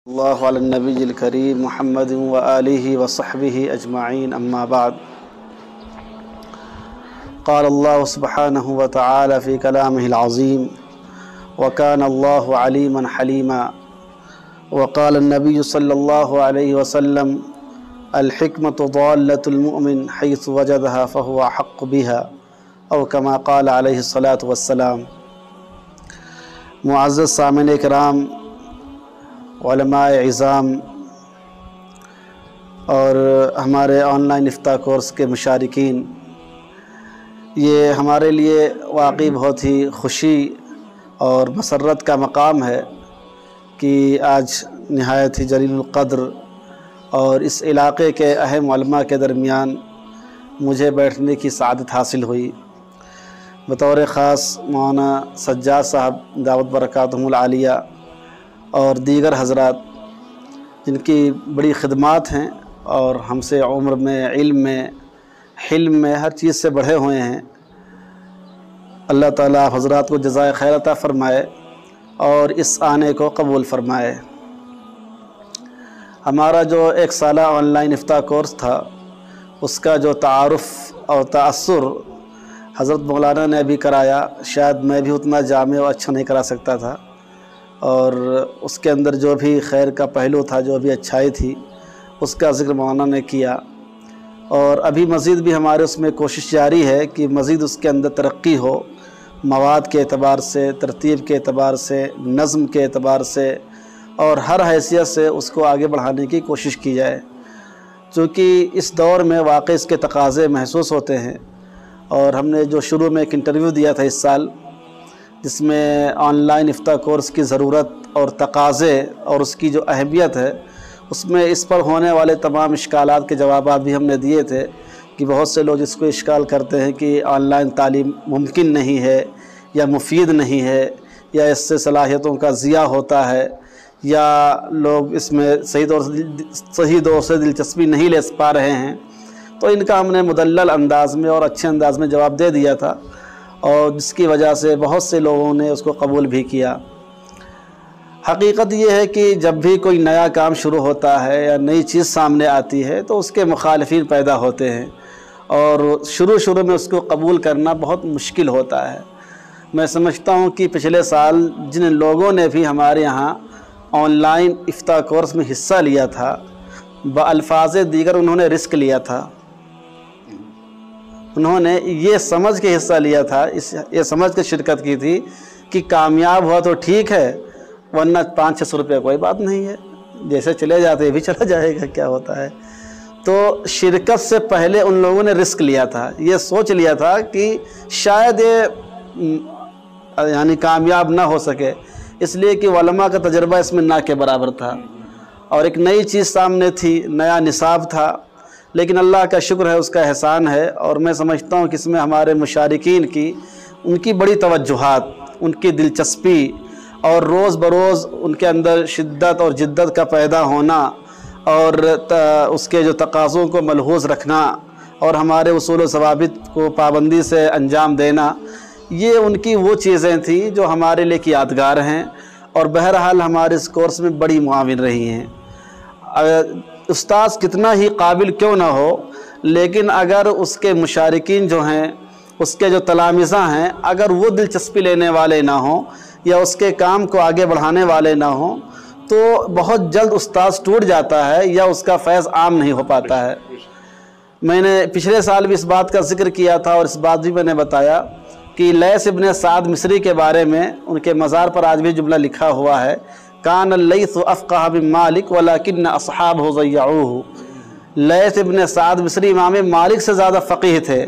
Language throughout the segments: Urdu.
اللہ علی النبی الکریم محمد و آلہ و صحبہ اجمعین اما بعد قال اللہ سبحانہ و تعالی فی کلامہ العظیم وکان اللہ علیما حلیما وقال النبی صلی اللہ علیہ وسلم الحکمۃ ضالۃ المؤمن حیث وجدها فهو احق بها او کما قال علیہ الصلاۃ والسلام۔ معزز سامعین کرام، علماء عظام اور ہمارے آن لائن افتاء کورس کے مشارکین، یہ ہمارے لیے واقعی بہت ہی خوشی اور مسرت کا مقام ہے کہ آج نہایت ہی جلیل القدر اور اس علاقے کے اہم علماء کے درمیان مجھے بیٹھنے کی سعادت حاصل ہوئی۔ بطور خاص مولانا سجاد صاحب دعوت برکاتہم العالیہ اور دیگر حضرات جن کی بڑی خدمات ہیں اور ہم سے عمر میں، علم میں، حلم میں، ہر چیز سے بڑھے ہوئے ہیں، اللہ تعالیٰ حضرات کو جزائے خیر عطا فرمائے اور اس آنے کو قبول فرمائے۔ ہمارا جو ایک سالہ آن لائن افتاء کورس تھا، اس کا جو تعارف اور تأثر حضرت مولانا نے بھی کرایا، شاید میں بھی اتنا جامع اور اچھا نہیں کرا سکتا تھا، اور اس کے اندر جو بھی خیر کا پہلو تھا، جو بھی اچھائی تھی، اس کا ذکر مولانا نے کیا، اور ابھی مزید بھی ہمارے اس میں کوشش جاری ہے کہ مزید اس کے اندر ترقی ہو، مواد کے اعتبار سے، ترتیب کے اعتبار سے، نظم کے اعتبار سے، اور ہر حیثیت سے اس کو آگے بڑھانے کی کوشش کی جائے، چونکہ اس دور میں واقعی اس کے تقاضے محسوس ہوتے ہیں۔ اور ہم نے جو شروع میں ایک انٹرویو دیا تھا اس سال، جس میں آن لائن افتاء کورس کی ضرورت اور تقاضے اور اس کی جو اہمیت ہے، اس میں اس پر ہونے والے تمام اشکالات کے جوابات بھی ہم نے دیے تھے کہ بہت سے لوگ اس کو اشکال کرتے ہیں کہ آن لائن تعلیم ممکن نہیں ہے یا مفید نہیں ہے، یا اس سے صلاحیتوں کا ضیاع ہوتا ہے، یا لوگ اس میں صحیح دور سے دلچسپی نہیں لے پا رہے ہیں۔ تو ان کا ہم نے مدلل انداز میں اور اچھے انداز میں جواب دے دیا تھا، اور جس کی وجہ سے بہت سے لوگوں نے اس کو قبول بھی کیا۔ حقیقت یہ ہے کہ جب بھی کوئی نیا کام شروع ہوتا ہے یا نئی چیز سامنے آتی ہے تو اس کے مخالفین پیدا ہوتے ہیں، اور شروع میں اس کو قبول کرنا بہت مشکل ہوتا ہے۔ میں سمجھتا ہوں کہ پچھلے سال جن لوگوں نے بھی ہمارے یہاں آن لائن افتاء کورس میں حصہ لیا تھا، بالفاظ دیگر انہوں نے رسک لیا تھا، انہوں نے یہ سمجھ کے حصہ لیا تھا، یہ سمجھ کے شرکت کی تھی کہ کامیاب ہوا تو ٹھیک ہے، ورنہ 500-600 روپے کوئی بات نہیں ہے، جیسے چلے جاتے بھی چلا جائے گا، کیا ہوتا ہے۔ تو شرکت سے پہلے ان لوگوں نے رسک لیا تھا، یہ سوچ لیا تھا کہ شاید یہ کامیاب نہ ہو سکے، اس لیے کہ علماء کا تجربہ اس میں نہ کے برابر تھا، اور ایک نئی چیز سامنے تھی، نیا نصاب تھا۔ لیکن اللہ کا شکر ہے، اس کا احسان ہے، اور میں سمجھتا ہوں کہ اس میں ہمارے مشارکین کی ان کی بڑی توجہات، ان کی دلچسپی، اور روز بروز ان کے اندر شدت اور جدت کا پیدا ہونا، اور اس کے جو تقاضوں کو ملحوظ رکھنا، اور ہمارے اصول و ضوابط کو پابندی سے انجام دینا، یہ ان کی وہ چیزیں تھیں جو ہمارے لیے یادگار ہیں، اور بہرحال ہمارے اس کورس میں بڑی معاون رہی ہیں۔ استاذ کتنا ہی قابل کیوں نہ ہو، لیکن اگر اس کے مشارکین جو ہیں، اس کے جو تلامذہ ہیں، اگر وہ دلچسپی لینے والے نہ ہوں یا اس کے کام کو آگے بڑھانے والے نہ ہوں، تو بہت جلد استاذ ٹوٹ جاتا ہے یا اس کا فیض عام نہیں ہو پاتا ہے۔ میں نے پچھلے سال بھی اس بات کا ذکر کیا تھا، اور اس بات بھی میں نے بتایا کہ لیث ابن سعد مصری کے بارے میں ان کے مزار پر آج بھی جملہ لکھا ہوا ہے، کان اللیث افقہ بن مالک ولکن اصحابہ ضیعوہ۔ لیث ابن سعد مصری امام مالک سے زیادہ فقیہ تھے،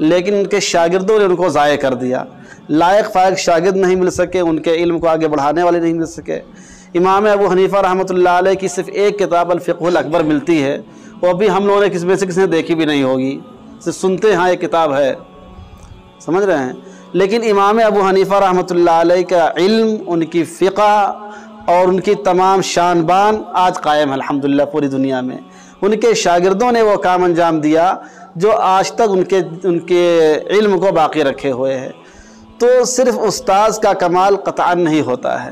لیکن ان کے شاگردوں نے ان کو ضائع کر دیا، لائق فائق شاگرد نہیں مل سکے، ان کے علم کو آگے بڑھانے والے نہیں مل سکے۔ امام ابو حنیفہ رحمۃ اللہ علیہ کی صرف ایک کتاب الفقہ الاکبر ملتی ہے، وہ بھی ہم لوگوں نے کسی نے دیکھی بھی نہیں ہوگی، صرف سنتے ہاں یہ کتاب ہے، سمجھ رہے ہیں۔ لیکن امام ابو حنیفہ رحمۃ اللہ علیہ کا علم، ان کی فقہ اور ان کی تمام شان بان آج قائم ہے الحمدللہ پوری دنیا میں۔ ان کے شاگردوں نے وہ کام انجام دیا جو آج تک ان کے علم کو باقی رکھے ہوئے ہے۔ تو صرف استاذ کا کمال قطعاً نہیں ہوتا ہے،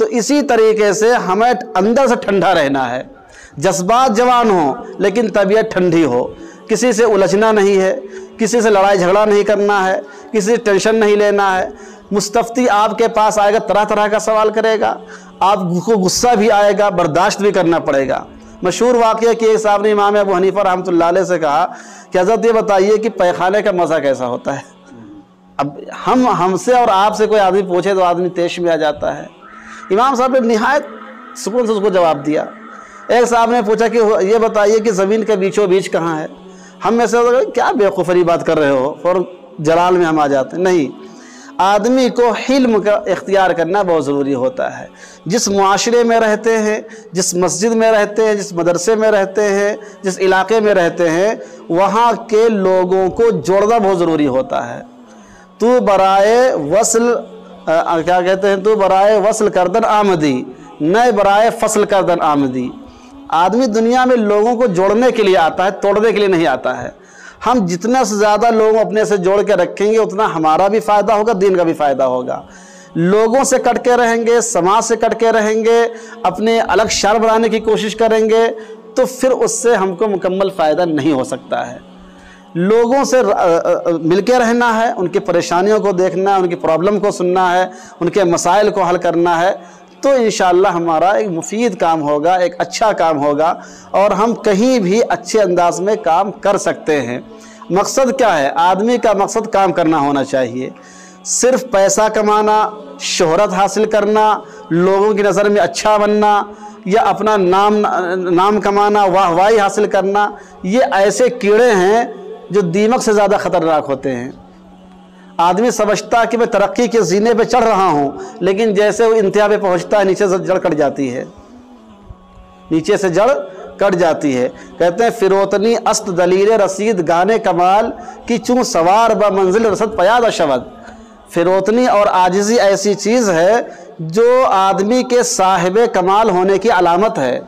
تو اسی طریقے سے ہمیں اندر سے ٹھنڈا رہنا ہے، جذبات جوان ہوں لیکن طبیعت ٹھنڈی ہو، کسی سے الجھنا نہیں ہے، کسی سے لڑائی جھگڑا نہیں کرنا ہے، کسی سے ٹینشن نہیں لینا ہے۔ مستفتی آپ کے پاس آئے گا، طرح طرح کا سوال کرے گا، آپ کو غصہ بھی آئے گا، برداشت بھی کرنا پڑے گا۔ مشہور واقعہ کہ ایک صاحب نے امام ابو حنیفہ رحمۃ اللہ علیہ سے کہا کہ حضرت یہ بتائیے کہ پیخانے کا مزہ کیسا ہوتا ہے؟ اب ہم سے اور آپ سے کوئی آدمی پوچھے تو آدمی تیش میں آ جاتا ہے۔ امام صاحب نے نہایت سکون سے اس کو جواب دیا۔ ایک صاحب نے پوچھا کہ یہ بتائیے کہ زمین کے بیچوں بیچ کہاں ہے؟ ہم میں سے کیا بیوقوفی بات کر رہے ہو، فوراً جلال میں ہم آ جاتے ہیں۔ نہیں، آدمی کو حلم کا اختیار کرنا بہت ضروری ہوتا ہے۔ جس معاشرے میں رہتے ہیں، جس مسجد میں رہتے ہیں، جس مدرسے میں رہتے ہیں، جس علاقے میں رہتے ہیں، وہاں کے لوگوں کو جوڑنا بہت ضروری ہوتا ہے۔ تو برائے وصل کیا کہتے ہیں، تو برائے وصل کردن آمدی، نئے برائے فصل کردن آمدی۔ آدمی دنیا میں لوگوں کو جوڑنے کے لیے آتا ہے، توڑنے کے لیے نہیں آتا ہے۔ ہم جتنا سے زیادہ لوگوں اپنے سے جوڑ کے رکھیں گے اتنا ہمارا بھی فائدہ ہوگا، دین کا بھی فائدہ ہوگا۔ لوگوں سے کٹ کے رہیں گے، سماج سے کٹ کے رہیں گے، اپنے الگ شہر بنانے کی کوشش کریں گے تو پھر اس سے ہم کو مکمل فائدہ نہیں ہو سکتا ہے۔ لوگوں سے مل کے رہنا ہے، ان کی پریشانیوں کو دیکھنا ہے، ان کی پرابلم کو سننا ہے، ان کے مسائل کو حل کرنا ہے، تو انشاءاللہ ہمارا ایک مفید کام ہوگا، ایک اچھا کام ہوگا اور ہم کہیں بھی اچھے انداز میں کام کر سکتے ہیں۔ مقصد کیا ہے؟ آدمی کا مقصد کام کرنا ہونا چاہیے۔ صرف پیسہ کمانا، شہرت حاصل کرنا، لوگوں کی نظر میں اچھا بننا یا اپنا نام کمانا، واہ واہی حاصل کرنا، یہ ایسے کیڑے ہیں جو دیمک سے زیادہ خطرناک ہوتے ہیں۔ آدمی سمجھتا کہ میں ترقی کے زینے پہ چڑھ رہا ہوں، لیکن جیسے وہ انتہا پہ پہنچتا ہے نیچے سے جڑ کٹ جاتی ہے، نیچے سے جڑ کٹ جاتی ہے۔ کہتے ہیں فروتنی است دلیل رسید گانے کمال کی چوں سوار با منزل رسد پیاد شود۔ فروتنی اور عاجزی ایسی چیز ہے جو آدمی کے صاحب کمال ہونے کی علامت ہے،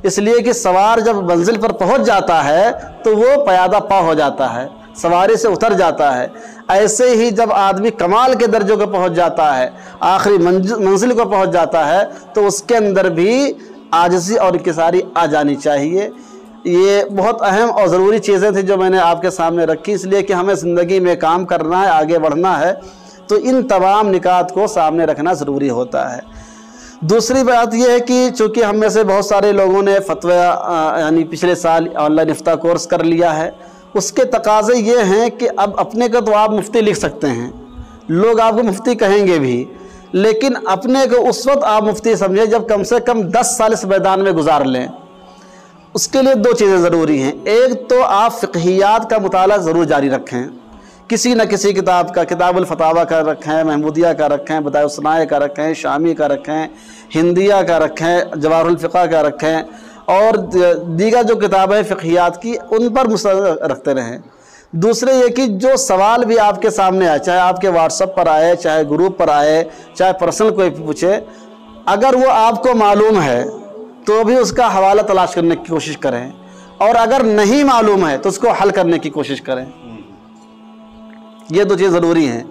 اس لیے کہ سوار جب منزل پر پہنچ جاتا ہے تو وہ پیادہ پا ہو جاتا ہے، سواری سے اتر جاتا ہے۔ ایسے ہی جب آدمی کمال کے درجوں کو پہنچ جاتا ہے، آخری منزل کو پہنچ جاتا ہے، تو اس کے اندر بھی عاجزی اور انکساری آ جانی چاہیے۔ یہ بہت اہم اور ضروری چیزیں تھیں جو میں نے آپ کے سامنے رکھی، اس لیے کہ ہمیں زندگی میں کام کرنا ہے، آگے بڑھنا ہے، تو ان تمام نکات کو سامنے رکھنا ضروری ہوتا ہے۔ دوسری بات یہ ہے کہ چونکہ ہم میں سے بہت سارے لوگوں نے فتویٰ یعنی پچھلے سال آن لائن افتاء کورس کر لیا ہے، اس کے تقاضے یہ ہیں کہ اب اپنے کو تو آپ مفتی لکھ سکتے ہیں، لوگ آپ کو مفتی کہیں گے بھی، لیکن اپنے کو اس وقت آپ مفتی سمجھیں جب کم سے کم 10 سال اس میدان میں گزار لیں۔ اس کے لیے 2 چیزیں ضروری ہیں۔ ایک تو آپ فقہیات کا مطالعہ ضرور جاری رکھیں، کسی نہ کسی کتاب کا، کتاب الفتاویٰ کا رکھیں، محمودیہ کا رکھیں، بدائع الصنائع کا رکھیں، شامی کا رکھیں، ہندیہ کا رکھیں، جواہر الفقہ کا رکھیں، اور دیگر جو کتابیں فقہیات کی ان پر مستند رکھتے رہیں۔ دوسرے یہ کہ جو سوال بھی آپ کے سامنے آئے، چاہے آپ کے واٹس ایپ پر آئے، چاہے گروپ پر آئے، چاہے پرسنل کوئی پوچھے، اگر وہ آپ کو معلوم ہے تو بھی اس کا حوالہ تلاش کرنے کی کوشش کریں، اور اگر نہیں معلوم ہے تو اس کو حل کرنے کی کوشش کریں۔ یہ 2 چیز ضروری ہیں۔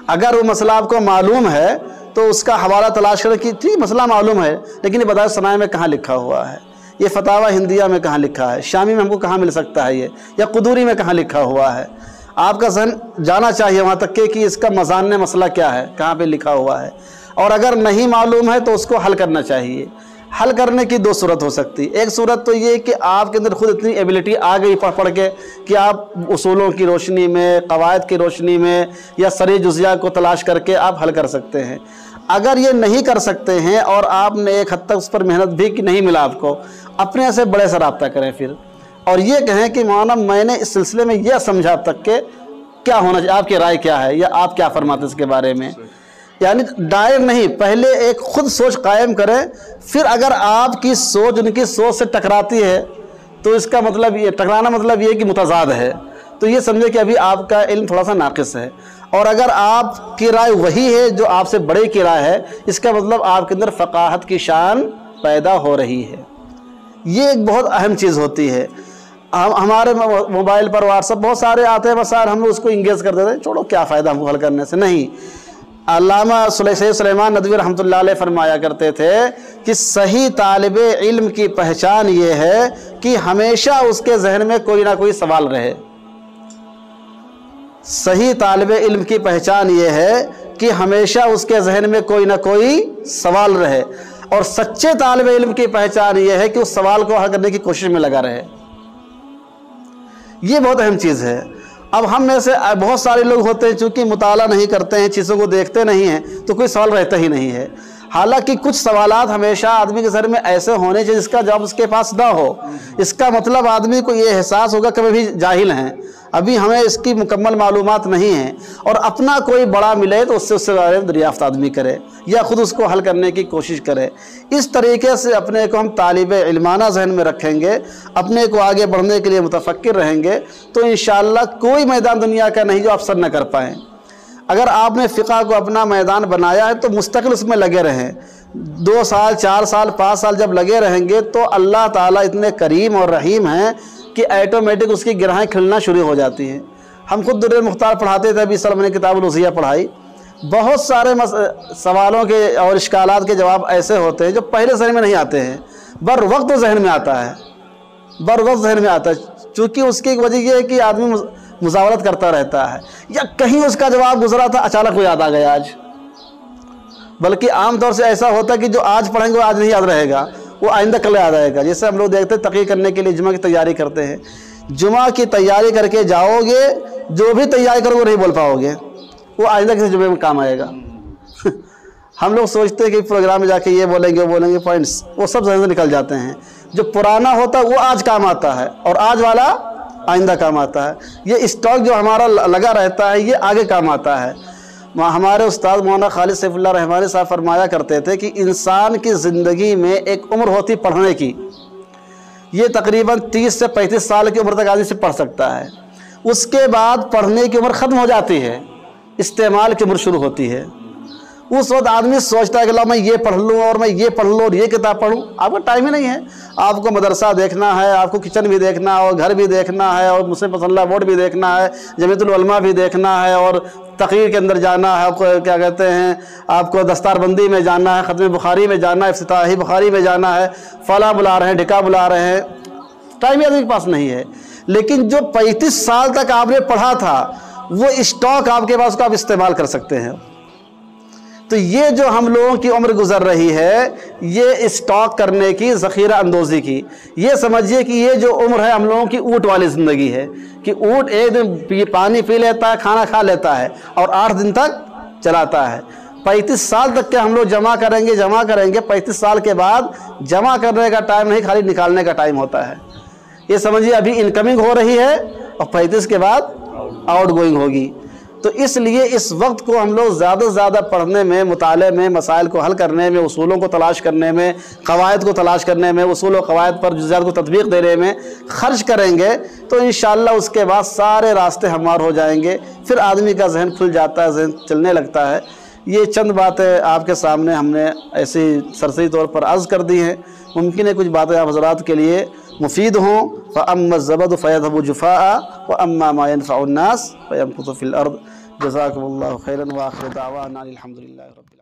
اگر وہ مسئلہ آپ کو معلوم ہے تو اس کا حوالہ تلاش کریں کہ ٹھیک مسئلہ معلوم ہے لیکن یہ بدائع الصنائع میں کہاں لکھا ہوا ہے، یہ فتاویٰ ہندیہ میں کہاں لکھا ہے، شامی میں ہم کو کہاں مل سکتا ہے یہ، یا قدوری میں کہاں لکھا ہوا ہے۔ آپ کا ذہن جانا چاہیے وہاں تک کہ اس کا مضان مسئلہ کیا ہے، کہاں پہ لکھا ہوا ہے، اور اگر نہیں معلوم ہے تو اس کو حل کرنا چاہیے۔ حل کرنے کی 2 صورت ہو سکتی۔ ایک صورت تو یہ کہ آپ کے اندر خود اتنی ایبلٹی آ گئی پڑھ کے کہ آپ اصولوں کی روشنی میں، قواعد کی روشنی میں، یا سری جزیہ کو تلاش کر کے آپ حل کر سکتے ہیں۔ اگر یہ نہیں کر سکتے ہیں اور آپ نے ایک حد تک اس پر محنت بھی کہ نہیں ملا آپ کو، اپنے سے بڑے سے رابطہ کریں پھر، اور یہ کہیں کہ مولانا میں نے اس سلسلے میں یہ سمجھا اب تک کہ کیا ہونا چاہیے، آپ کی رائے کیا ہے، یا آپ کیا فرماتے اس کے بارے میں۔ یعنی ڈائر نہیں، پہلے ایک خود سوچ قائم کریں، پھر اگر آپ کی سوچ ان کی سوچ سے ٹکراتی ہے تو اس کا مطلب یہ، ٹکرانا مطلب یہ کہ متضاد ہے، تو یہ سمجھے کہ ابھی آپ کا علم تھوڑا سا ناقص ہے۔ اور اگر آپ کی رائے وہی ہے جو آپ سے بڑے کی رائے ہے، اس کا مطلب آپ کے اندر فقاہت کی شان پیدا ہو رہی ہے۔ یہ ایک بہت اہم چیز ہوتی ہے۔ ہمارے موبائل پر واٹس ایپ بہت سارے آتے ہیں مسائل، ہم اس کو انگیز کر دیتے ہیں، چھوڑو کیا فائدہ ہم کو حل کرنے سے۔ نہیں، علامہ سید سلیمان ندوی رحمۃ اللہ علیہ فرمایا کرتے تھے کہ صحیح طالب علم کی پہچان یہ ہے کہ ہمیشہ اس کے ذہن میں کوئی نہ کوئی سوال رہے۔ صحیح طالب علم کی پہچان یہ ہے کہ ہمیشہ اس کے ذہن میں کوئی نہ کوئی سوال رہے، اور سچے طالب علم کی پہچان یہ ہے کہ اس سوال کو حل کرنے کی کوشش میں لگا رہے۔ یہ بہت اہم چیز ہے۔ اب ہم میں سے بہت سارے لوگ ہوتے ہیں چونکہ مطالعہ نہیں کرتے ہیں، چیزوں کو دیکھتے نہیں ہیں، تو کوئی سوال رہتا ہی نہیں ہے۔ حالانکہ کچھ سوالات ہمیشہ آدمی کے ذہن میں ایسے ہونے چاہیے جس کا جواب اس کے پاس نہ ہو۔ اس کا مطلب آدمی کو یہ احساس ہوگا کہ وہ بھی جاہل ہیں، ابھی ہمیں اس کی مکمل معلومات نہیں ہیں، اور اپنا کوئی بڑا ملے تو اس سے بارے میں دریافت آدمی کرے یا خود اس کو حل کرنے کی کوشش کرے۔ اس طریقے سے اپنے کو ہم طالب علمانہ ذہن میں رکھیں گے، اپنے کو آگے بڑھنے کے لیے متفکر رہیں گے، تو انشاءاللہ کوئی میدان دنیا کا نہیں جو آپ سر نہ کر پائیں۔ اگر آپ نے فقہ کو اپنا میدان بنایا ہے تو مستقل اس میں لگے رہیں، 2 سال 4 سال 5 سال جب لگے رہیں گے تو اللہ تعالیٰ اتنے کریم اور رحیم ہیں کہ ایٹومیٹک اس کی گرہیں کھلنا شروع ہو جاتی ہیں۔ ہم خود در مختار پڑھاتے تھے، ابھی سال میں نے کتاب الوضیہ پڑھائی، بہت سارے سوالوں کے اور اشکالات کے جواب ایسے ہوتے ہیں جو پہلے ذہن میں نہیں آتے ہیں، بر وقت ذہن میں آتا ہے، چونکہ اس کی وجہ یہ ہے کہ آدمی مزاولت کرتا رہتا ہے، یا کہیں اس کا جواب گزرا تھا اچانک وہ یاد آ گیا آج۔ بلکہ عام طور سے ایسا ہوتا ہے کہ جو آج پڑھیں گے وہ آج نہیں یاد رہے گا، وہ آئندہ کل یاد آئے گا۔ جیسے ہم لوگ دیکھتے ہیں تقریر کرنے کے لیے جمعہ کی تیاری کرتے ہیں، جمعہ کی تیاری کر کے جاؤ گے، جو بھی تیاری کرو وہ نہیں بول پاؤ گے، وہ آئندہ کسی جمعے میں کام آئے گا۔ ہم لوگ سوچتے ہیں کہ پروگرام میں جا کے یہ بولیں گے پوائنٹس، وہ سب ذہن سے نکل جاتے ہیں۔ جو پرانا ہوتا ہے وہ آج کام آتا ہے، اور آج والا آئندہ کام آتا ہے۔ یہ اسٹاک جو ہمارا لگا رہتا ہے یہ آگے کام آتا ہے۔ ہمارے استاد مولانا خالد سیف اللہ رحمانی صاحب فرمایا کرتے تھے کہ انسان کی زندگی میں ایک عمر ہوتی پڑھنے کی، یہ تقریباً 30 سے 35 سال کی عمر تک آدمی سے پڑھ سکتا ہے۔ اس کے بعد پڑھنے کی عمر ختم ہو جاتی ہے، استعمال کی عمر شروع ہوتی ہے۔ اس وقت آدمی سوچتا ہے کہ اللہ میں یہ پڑھ لوں اور میں یہ پڑھ لوں اور یہ کتاب پڑھوں، آپ کو ٹائم ہی نہیں ہے۔ آپ کو مدرسہ دیکھنا ہے، آپ کو کچن بھی دیکھنا ہے، اور گھر بھی دیکھنا ہے، اور مسلم پسند اللہ بورڈ بھی دیکھنا ہے، جمیعت العلماء بھی دیکھنا ہے، اور تقریر کے اندر جانا ہے، آپ کو کیا کہتے ہیں، آپ کو دستار بندی میں جانا ہے، ختم بخاری میں جانا ہے، افتتاحی بخاری میں جانا ہے، فلاں بلا رہے ہیں، ڈھکا بلا رہے ہیں، ٹائم ہی آدمی کے پاس نہیں ہے۔ لیکن جو 35 سال تک آپ نے پڑھا تھا وہ اسٹاک آپ کے پاس، کو آپ استعمال کر سکتے ہیں۔ تو یہ جو ہم لوگوں کی عمر گزر رہی ہے یہ اسٹاک کرنے کی، ذخیرہ اندوزی کی، یہ سمجھیے کہ یہ جو عمر ہے ہم لوگوں کی اونٹ والی زندگی ہے، کہ اونٹ ایک دن پانی پی لیتا ہے، کھانا کھا لیتا ہے، اور 8 دن تک چلاتا ہے۔ 35 سال تک کے ہم لوگ جمع کریں گے 35 سال کے بعد جمع کرنے کا ٹائم نہیں، خالی نکالنے کا ٹائم ہوتا ہے۔ یہ سمجھیے ابھی انکمنگ ہو رہی ہے اور 35 کے بعد آؤٹ گوئنگ ہوگی۔ تو اس لیے اس وقت کو ہم لوگ زیادہ سے زیادہ پڑھنے میں، مطالعے میں، مسائل کو حل کرنے میں، اصولوں کو تلاش کرنے میں، قواعد کو تلاش کرنے میں، اصول و قواعد پر جزیات کو تطبیق دینے میں خرچ کریں گے تو انشاءاللہ اس کے بعد سارے راستے ہموار ہو جائیں گے، پھر آدمی کا ذہن کھل جاتا ہے، ذہن چلنے لگتا ہے۔ یہ چند باتیں آپ کے سامنے ہم نے ایسی سرسری طور پر عرض کر دی ہیں، ممکن ہے کچھ باتیں آپ حضرات کے لیے مفید ہوں۔ فَأَمَّا الزَّبَدُ فَيَذْهَبُ جُفَاءً وَأَمَّا مَا يَنْفَعُ النَّاسَ فَيَمْكُثُ فِي الْأَرْضِ۔ جزاكم الله خيرا، وآخر دعوانا الحمد لله رب العالمين۔